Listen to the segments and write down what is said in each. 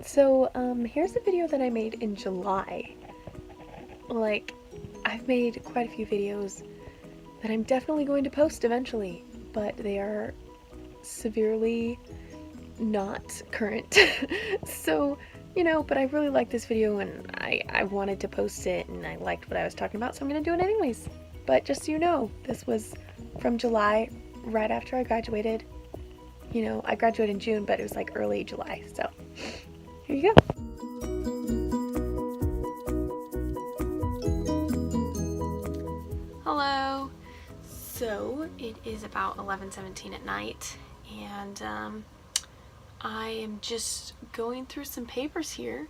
Here's a video that I made in July. Like, I've made quite a few videos that I'm definitely going to post eventually, but they are severely not current. But I really liked this video and I wanted to post it and I liked what I was talking about, so I'm gonna do it anyways. But just so you know, this was from July, right after I graduated. I graduated in June, but it was like early July, so here you go. Hello. So it is about 11:17 at night, and I am just going through some papers here.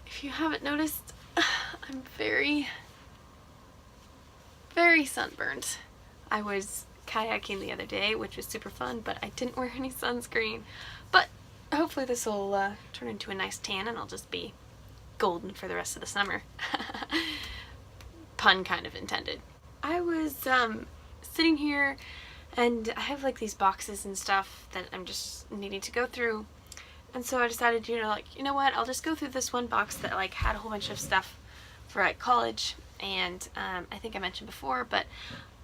If you haven't noticed, I'm very sunburned. I was kayaking the other day, which was super fun, but I didn't wear any sunscreen. But hopefully this will turn into a nice tan and I'll just be golden for the rest of the summer. Pun kind of intended. I was sitting here and I have like these boxes and stuff that I'm just needing to go through. And so I decided, you know what, I'll just go through this one box that like had a whole bunch of stuff for college. And I think I mentioned before, but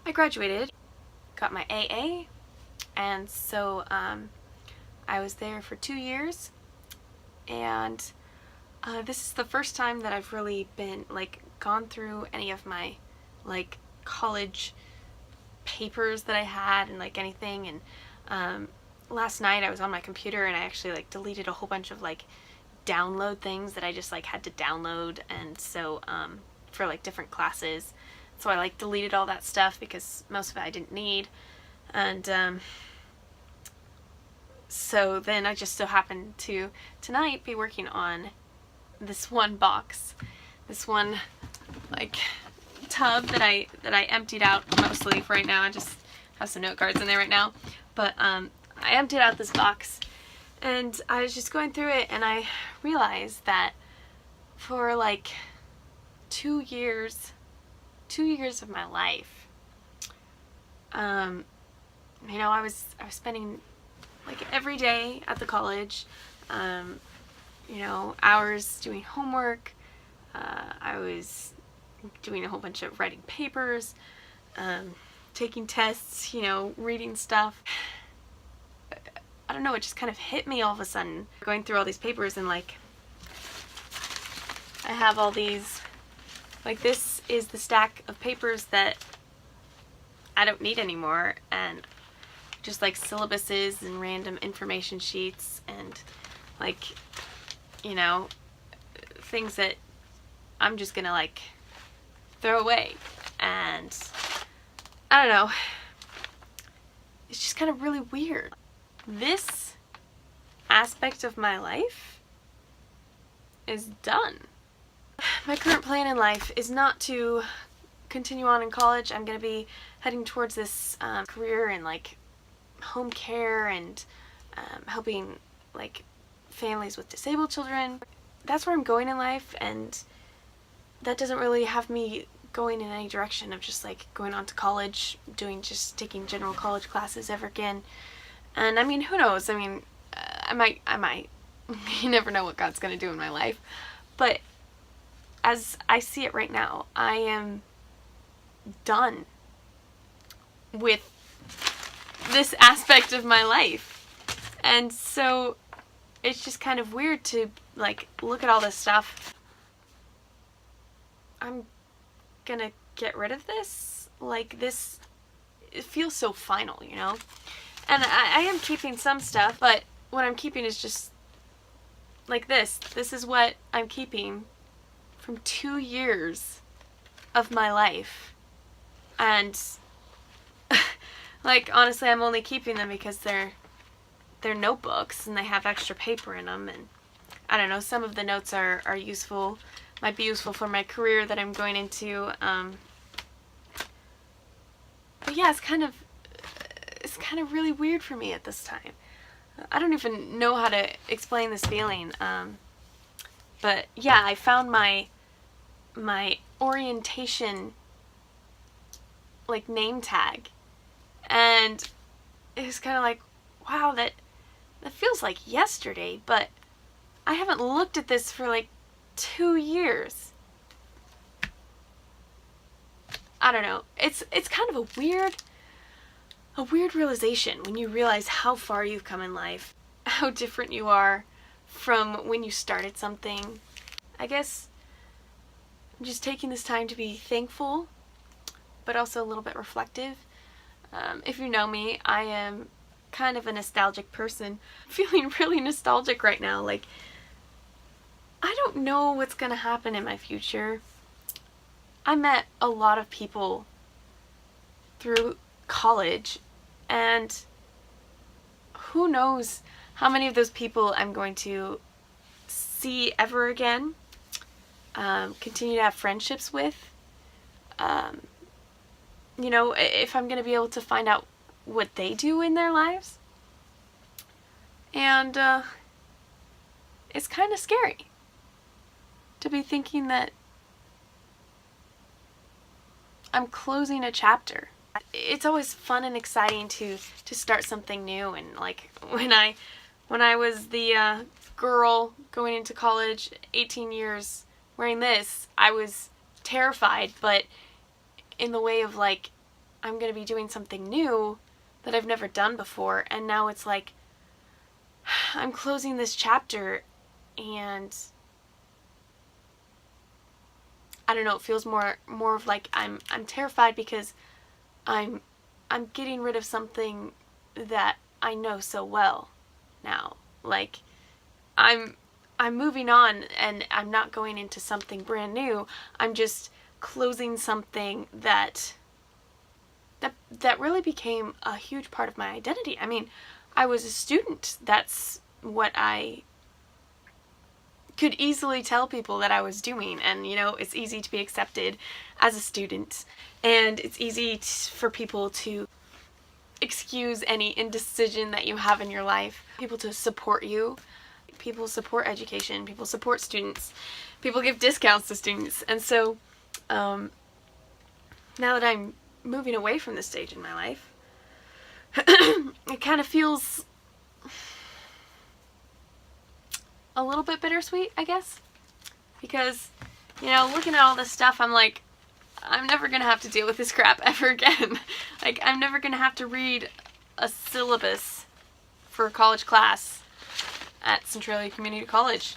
I graduated, got my AA, and so I was there for 2 years. And this is the first time that I've really been gone through any of my college papers that I had and anything. And last night I was on my computer and I actually deleted a whole bunch of download things that I just had to download, and so for different classes. So I deleted all that stuff because most of it I didn't need. And so then I just so happened to tonight be working on this one box, this one tub that I emptied out mostly for right now. I just have some note cards in there right now, but I emptied out this box and I was just going through it and I realized that for 2 years of my life, I was spending every day at the college, hours doing homework. I was doing a whole bunch of writing papers, taking tests, reading stuff. I don't know, it just kind of hit me all of a sudden, going through all these papers, and I have all these, this is the stack of papers that I don't need anymore, and just syllabuses and random information sheets and things that I'm just gonna throw away. And I don't know, it's just kind of really weird. This aspect of my life is done. My current plan in life is not to continue on in college. I'm going to be heading towards this career in home care and helping families with disabled children. That's where I'm going in life, and that doesn't really have me going in any direction of just going on to college, taking general college classes ever again. And I mean, who knows? I mean, I might. You never know what God's going to do in my life. But as I see it right now, I am done with this aspect of my life. And so it's just kind of weird to look at all this stuff. I'm gonna get rid of this. This, it feels so final, And I am keeping some stuff, but what I'm keeping is just this. This is what I'm keeping from 2 years of my life. And honestly, I'm only keeping them because they're notebooks and they have extra paper in them, and I don't know, some of the notes are useful, might be useful for my career that I'm going into. But yeah, it's kind of really weird for me at this time. I don't even know how to explain this feeling. But yeah, I found my orientation name tag, and it was kind of wow, that feels like yesterday, but I haven't looked at this for like 2 years. I don't know. It's kind of a weird realization when you realize how far you've come in life, how different you are from when you started something. I guess I'm just taking this time to be thankful, but also a little bit reflective. If you know me, I am kind of a nostalgic person. I'm feeling really nostalgic right now. Like, I don't know what's gonna happen in my future. I met a lot of people through college, and who knows how many of those people I'm going to see ever again, continue to have friendships with. You know, if I'm going to be able to find out what they do in their lives. And it's kind of scary to be thinking that I'm closing a chapter. It's always fun and exciting to start something new, and like when I was the girl going into college, 18 years wearing this, I was terrified, but in the way of like, I'm going to be doing something new that I've never done before, and now it's like I'm closing this chapter, and I don't know, it feels more of like I'm terrified because I'm getting rid of something that I know so well now. Like, I'm moving on, and I'm not going into something brand new. I'm just closing something that really became a huge part of my identity. I mean, I was a student. That's what I could easily tell people that I was doing, and you know, it's easy to be accepted as a student, and it's easy for people to excuse any indecision that you have in your life, people to support you. People support education, people support students, people give discounts to students. And so now that I'm moving away from this stage in my life, it kind of feels a little bit bittersweet, I guess, because, you know, looking at all this stuff, I'm like, I'm never gonna have to deal with this crap ever again. Like, I'm never gonna have to read a syllabus for a college class at Centralia Community College.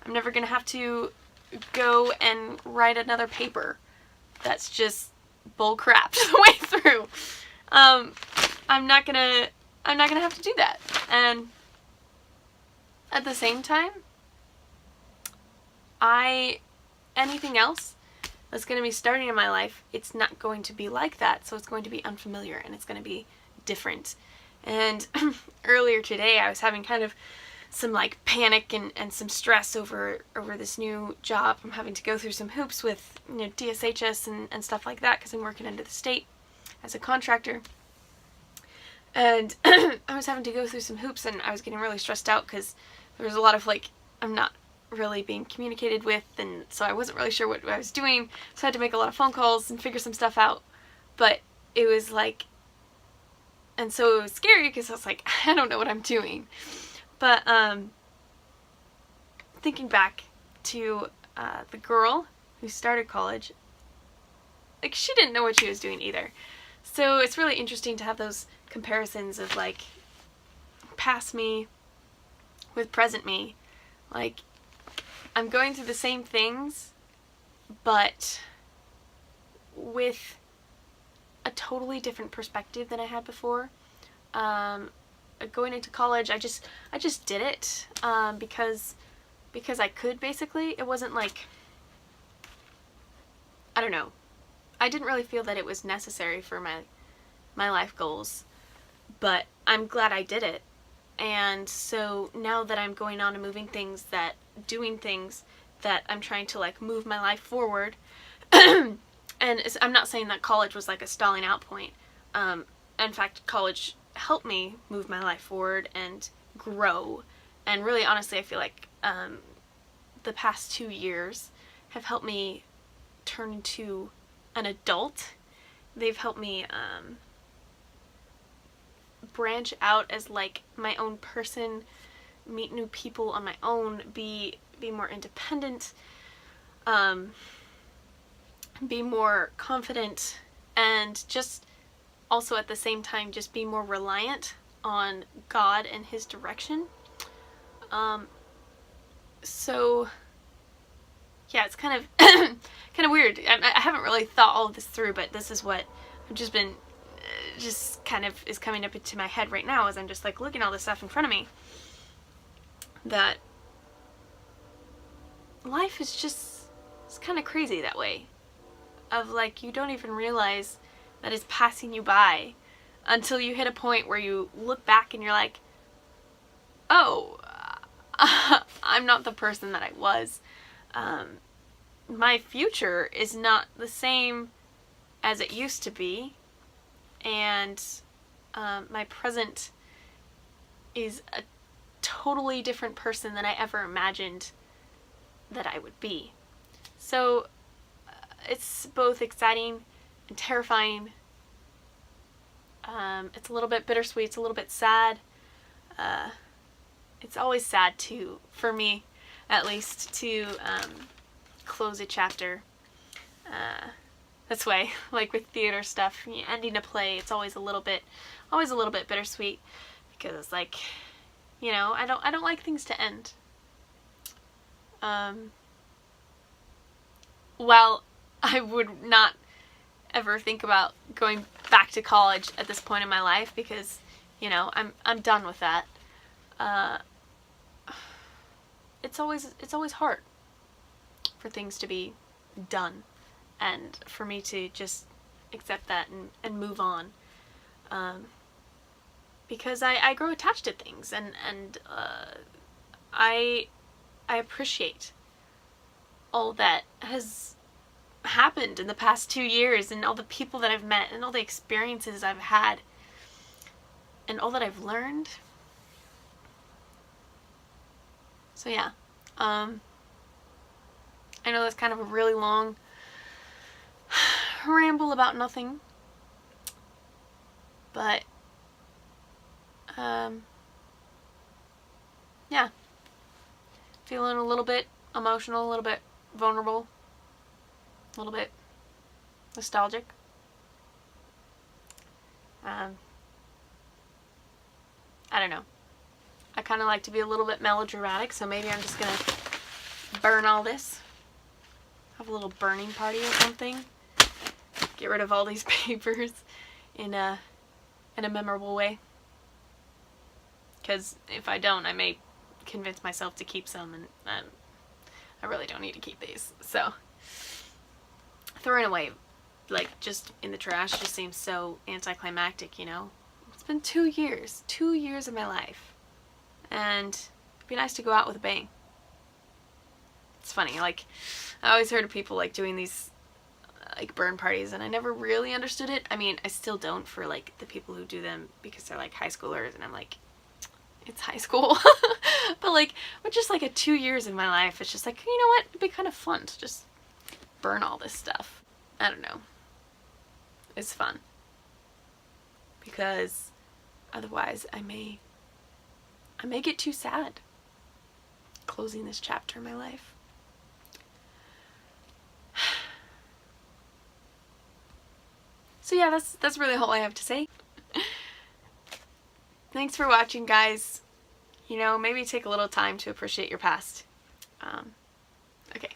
I'm never gonna have to go and write another paper that's just bull crap the way through. I'm not gonna have to do that. And at the same time, anything else that's going to be starting in my life, it's not going to be like that. So it's going to be unfamiliar, and it's going to be different. And earlier today, I was having kind of some like panic and some stress over this new job. I'm having to go through some hoops with, you know, DSHS and stuff like that, because I'm working under the state as a contractor. And I was having to go through some hoops, and I was getting really stressed out because there was a lot of like, I'm not really being communicated with, and so I wasn't really sure what I was doing, so I had to make a lot of phone calls and figure some stuff out. But it was like, and so it was scary because I was like, I don't know what I'm doing. But thinking back to the girl who started college, like, she didn't know what she was doing either. So it's really interesting to have those comparisons of like past me with present me. Like, I'm going through the same things, but with a totally different perspective than I had before. Going into college, I just did it because I could, basically. It wasn't like, I don't know. I didn't really feel that it was necessary for my life goals, but I'm glad I did it. And so now that I'm going on and doing things that I'm trying to like move my life forward, and I'm not saying that college was like a stalling out point. In fact, college helped me move my life forward and grow. And really, honestly, I feel like the past 2 years have helped me turn into an adult. They've helped me branch out as like my own person, meet new people on my own, be more independent, be more confident, and just also at the same time just be more reliant on God and His direction. So yeah, it's kind of kind of weird. I haven't really thought all of this through, but this is what I've just been just kind of is coming up into my head right now as I'm just like looking at all this stuff in front of me. That life is just, it's kind of crazy that way. Of like, you don't even realize that it's passing you by until you hit a point where you look back and you're like, oh, I'm not the person that I was. My future is not the same as it used to be, and my present is a totally different person than I ever imagined that I would be. So it's both exciting and terrifying. It's a little bit bittersweet, it's a little bit sad. It's always sad too, for me at least, to close a chapter. That's why, like with theater stuff, ending a play, it's always a little bit bittersweet, because it's like, you know, I don't like things to end. While I would not ever think about going back to college at this point in my life, because, you know, I'm done with that. It's always hard for things to be done, and for me to just accept that and move on, because I grow attached to things, and I appreciate all that has happened in the past 2 years, and all the people that I've met, and all the experiences I've had, and all that I've learned. So yeah, I know that's kind of a really long ramble about nothing, but yeah, feeling a little bit emotional, a little bit vulnerable, a little bit nostalgic. I don't know. I kind of like to be a little bit melodramatic, so maybe I'm just gonna burn all this. Have a little burning party or something. Get rid of all these papers in a memorable way. Because if I don't, I may convince myself to keep some, and I really don't need to keep these. So throwing away, like, just in the trash just seems so anticlimactic, you know? It's been 2 years of my life, and it'd be nice to go out with a bang. It's funny, like, I always heard of people, like, doing these, like, burn parties, and I never really understood it. I mean, I still don't, for, like, the people who do them, because they're, like, high schoolers, and I'm like, it's high school. But, like, with just, like, 2 years in my life, it's just like, you know what, it'd be kind of fun to just burn all this stuff. I don't know. It's fun. Because otherwise I may get too sad closing this chapter in my life. So yeah, that's really all I have to say. Thanks for watching, guys. You know, maybe take a little time to appreciate your past. Okay.